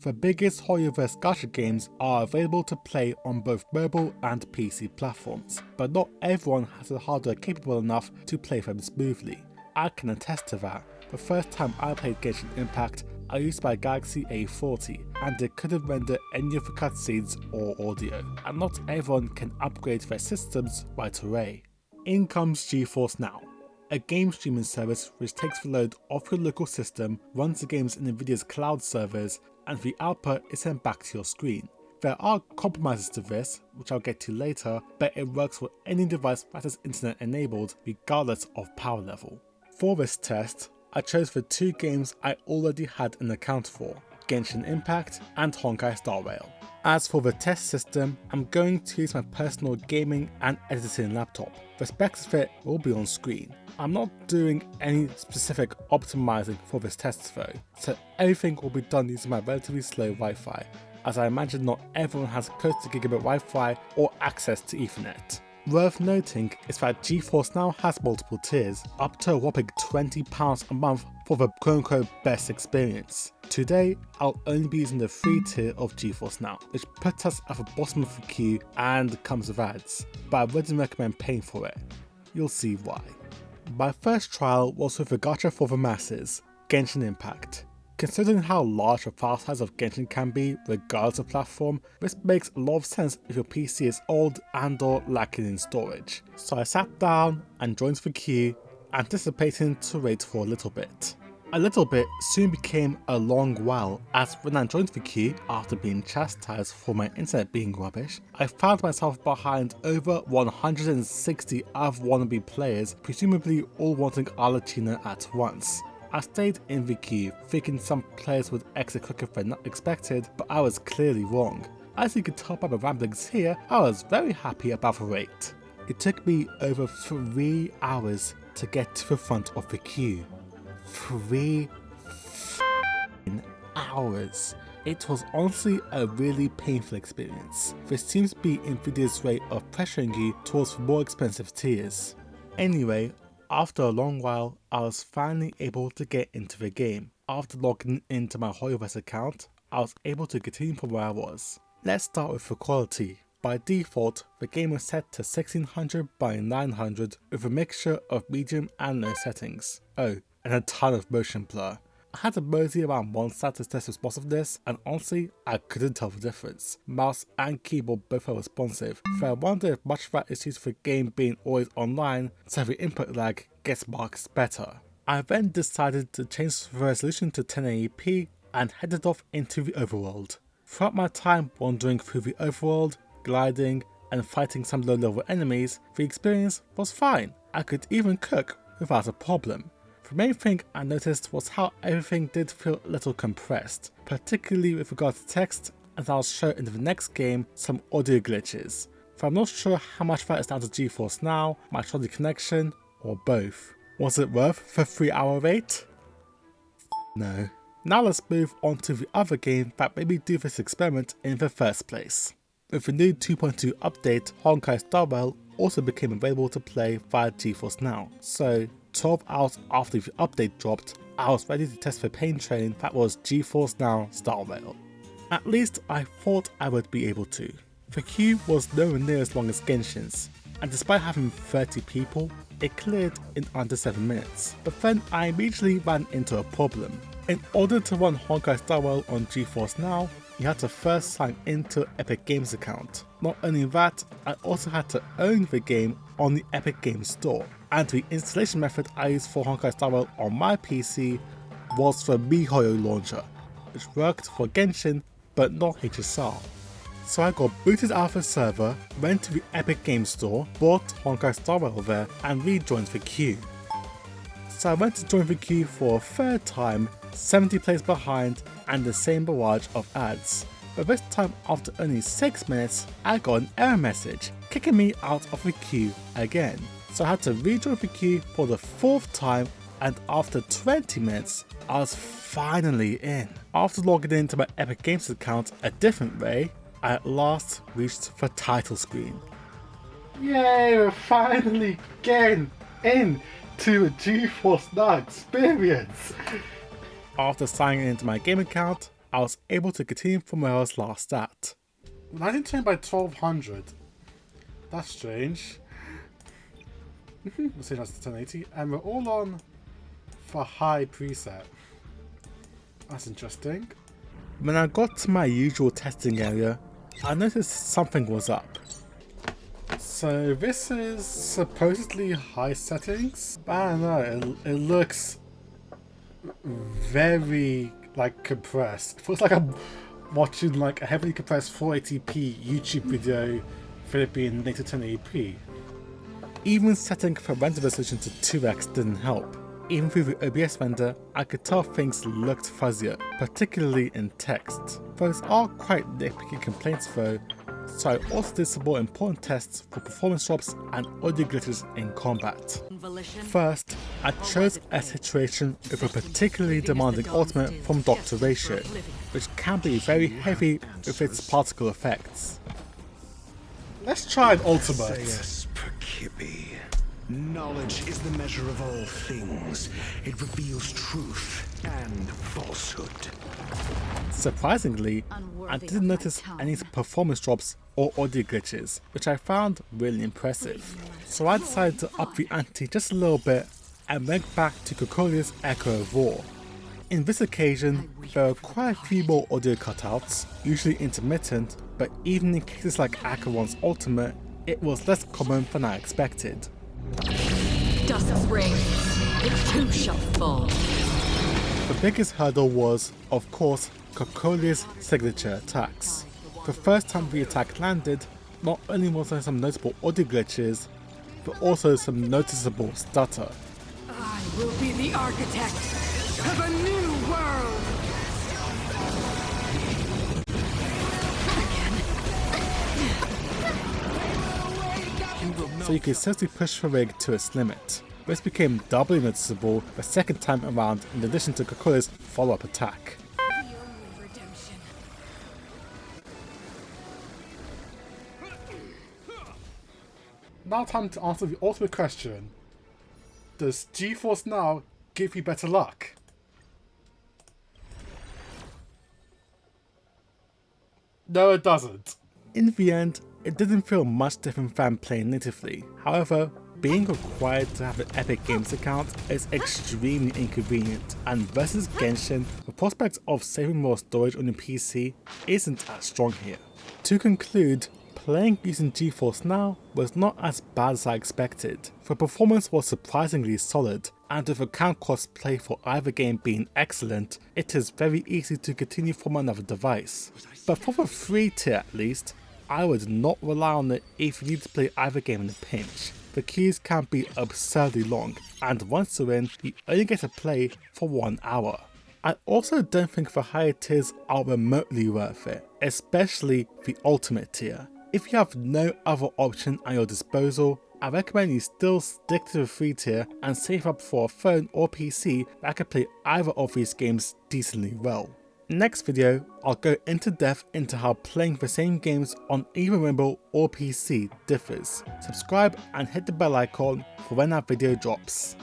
The biggest Hoyoverse gacha games are available to play on both mobile and PC platforms, but not everyone has the hardware capable enough to play them smoothly. I can attest to that. The first time I played Genshin Impact, I used my Galaxy A40 and it couldn't render any of the cutscenes or audio, and not everyone can upgrade their systems right away. In comes Geforce Now, a game streaming service which takes the load off your local system, runs the games in Nvidia's cloud servers, and the output is sent back to your screen. There are compromises to this, which I'll get to later, but it works for any device that is internet enabled regardless of power level. For this test, I chose the two games I already had an account for, Genshin Impact and Honkai Star Rail. As for the test system, I'm going to use my personal gaming and editing laptop. The specs of it will be on screen. I'm not doing any specific optimizing for this test though, so everything will be done using my relatively slow Wi-Fi, as I imagine not everyone has close to gigabit Wi-Fi or access to Ethernet. Worth noting is that Geforce Now has multiple tiers, up to a whopping £20 a month for the quote-unquote best experience. Today, I'll only be using the free tier of Geforce Now, which puts us at the bottom of the queue and comes with ads, but I wouldn't recommend paying for it. You'll see why. My first trial was with the gacha for the masses, Genshin Impact. Considering how large the file size of Genshin can be regardless of platform, this makes a lot of sense if your PC is old and or lacking in storage. So I sat down and joined the queue, anticipating to wait for a little bit. A little bit soon became a long while, as when I joined the queue, after being chastised for my internet being rubbish, I found myself behind over 160 other wannabe players, presumably all wanting Arlecchino at once. I stayed in the queue, thinking some players would exit quicker than expected, but I was clearly wrong. As you can tell by my ramblings here, I was very happy about the wait. It took me over 3 hours to get to the front of the queue. 3 hours. It was honestly a really painful experience. This seems to be Nvidia's way of pressuring you towards the more expensive tiers. Anyway, after a long while, I was finally able to get into the game. After logging into my Hoyoverse account, I was able to continue from where I was. Let's start with the quality. By default, the game was set to 1600 by 900 with a mixture of medium and low settings. Oh, and a ton of motion blur. I had to mosey around one side to test responsiveness, and honestly, I couldn't tell the difference. Mouse and keyboard both are responsive, so I wonder if much of that is due to the game being always online, so the input lag gets marked better. I then decided to change the resolution to 1080p and headed off into the overworld. Throughout my time wandering through the overworld, gliding, and fighting some low level enemies, the experience was fine. I could even cook without a problem. The main thing I noticed was how everything did feel a little compressed, particularly with regard to text, and I'll show in the next game some audio glitches. But I'm not sure how much that is down to Geforce Now, my shoddy connection, or both. Was it worth the 3-hour wait? No. Now let's move on to the other game that made me do this experiment in the first place. With the new 2.2 update, Honkai Star Rail also became available to play via Geforce Now, so 12 hours after the update dropped, I was ready to test the pain train that was Geforce Now Star Rail. At least I thought I would be able to. The queue was nowhere near as long as Genshin's, and despite having 30 people, it cleared in under 7 minutes. But then I immediately ran into a problem. In order to run Honkai Star Rail on Geforce Now, you had to first sign into Epic Games account. Not only that, I also had to own the game on the Epic Games Store. And the installation method I used for Honkai Star Rail on my PC was the MiHoYo launcher, which worked for Genshin but not HSR. So I got booted out of the server, went to the Epic Games Store, bought Honkai Star Rail there, and rejoined the queue. So I went to join the queue for a third time, 70 plays behind, and the same barrage of ads. But this time, after only 6 minutes, I got an error message, kicking me out of the queue again. So I had to rejoin the queue for the 4th time, and after 20 minutes, I was finally in. After logging into my Epic Games account a different way, I at last reached the title screen. Yay, we're finally getting in to a Geforce Now experience! After signing into my game account, I was able to continue from where I was last at. 1920 by 1200. That's strange. Let's see, that's 1080. And we're all on for high preset. That's interesting. When I got to my usual testing area, I noticed something was up. So this is supposedly high settings, but I don't know, it looks very like compressed. It feels like I'm watching like a heavily compressed 480p YouTube video filmed in native 1080p. Even setting the render resolution to 2x didn't help. Even through the OBS render, I could tell things looked fuzzier, particularly in text. Those are quite nitpicky complaints though, so I also did some more important tests for performance drops and audio glitches in combat. First, I chose a situation with a particularly demanding ultimate from Dr. Ratio, which can be very heavy with its particle effects. Let's try an ultimate. Knowledge is the measure of all things. It reveals truth and falsehood. Surprisingly, I didn't notice any performance drops or audio glitches, which I found really impressive. So I decided to up the ante just a little bit and went back to Kokolia's Echo of War. In this occasion, there were quite a few more audio cutouts, usually intermittent, but even in cases like Acheron's ultimate, it was less common than I expected. Dusk's ring, it too shall fall. The biggest hurdle was, of course, Kokolia's signature attacks. The first time the attack landed, not only was there some notable audio glitches, but also some noticeable stutter. I will be the architect of a new world! So you could seriously push the rig to its limit. This became doubly noticeable the second time around in addition to Kokolia's follow-up attack. Now time to answer the ultimate question. Does Geforce Now give you better luck? No, it doesn't. In the end, it didn't feel much different than playing natively. However, being required to have an Epic Games account is extremely inconvenient, and versus Genshin, the prospect of saving more storage on your PC isn't as strong here. To conclude, playing using Geforce Now was not as bad as I expected. The performance was surprisingly solid, and with account cost play for either game being excellent, it is very easy to continue from another device. But for the free tier at least, I would not rely on it if you need to play either game in a pinch. The queues can be absurdly long, and once you're in, you only get to play for 1 hour. I also don't think the higher tiers are remotely worth it, especially the ultimate tier. If you have no other option at your disposal, I recommend you still stick to the free tier and save up for a phone or PC that can play either of these games decently well. Next video, I'll go into depth into how playing the same games on either mobile or PC differs. Subscribe and hit the bell icon for when that video drops.